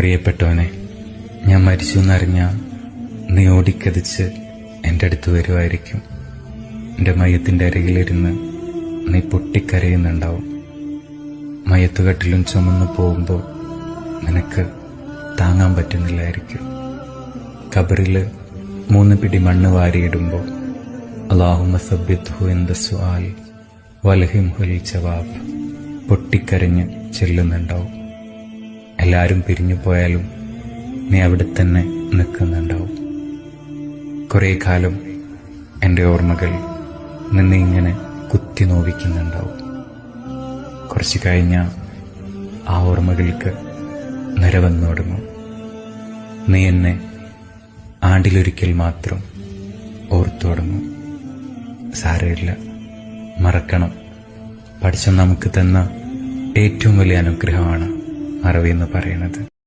പ്രിയപ്പെട്ടവനെ, ഞാൻ മരിച്ചു എന്നറിഞ്ഞാൽ നീ ഓടിക്കതിച്ച് എൻ്റെ അടുത്ത് വരുമായിരിക്കും. എൻ്റെ മയത്തിൻ്റെ അരികിലിരുന്ന് നീ പൊട്ടിക്കരയുന്നുണ്ടാവും. മയത്തുകട്ടിലും ചുമന്നു പോകുമ്പോൾ നിനക്ക് താങ്ങാൻ പറ്റുന്നില്ലായിരിക്കും. ഖബറിൽ 3 പിടി മണ്ണ് വാരിയിടുമ്പോൾ അല്ലാഹുമ്മ സബ്ബിത്ഹു ഇൻദ സുആൽ വൽഹിംഹുൽ ജവാബ് പൊട്ടിക്കരഞ്ഞ് ചെല്ലുന്നുണ്ടാവും. എല്ലാവരും പിരിഞ്ഞു പോയാലും നീ അവിടെ തന്നെ നിൽക്കുന്നുണ്ടാവും. കുറേ കാലം എൻ്റെ ഓർമ്മകൾ നിന്നെ ഇങ്ങനെ കുത്തി നോവിക്കുന്നുണ്ടാവും. കുറച്ച് കഴിഞ്ഞാൽ ആ ഓർമ്മകൾക്ക് നിരവന്നു തുടങ്ങും. നീ എന്നെ ആണ്ടിലൊരിക്കൽ മാത്രം ഓർത്തു തുടങ്ങും. സാരമില്ല, മറക്കണം. പഠിച്ച നമുക്ക് തന്ന ഏറ്റവും വലിയ അനുഗ്രഹമാണ് മറവി എന്ന് പറയുന്നത്.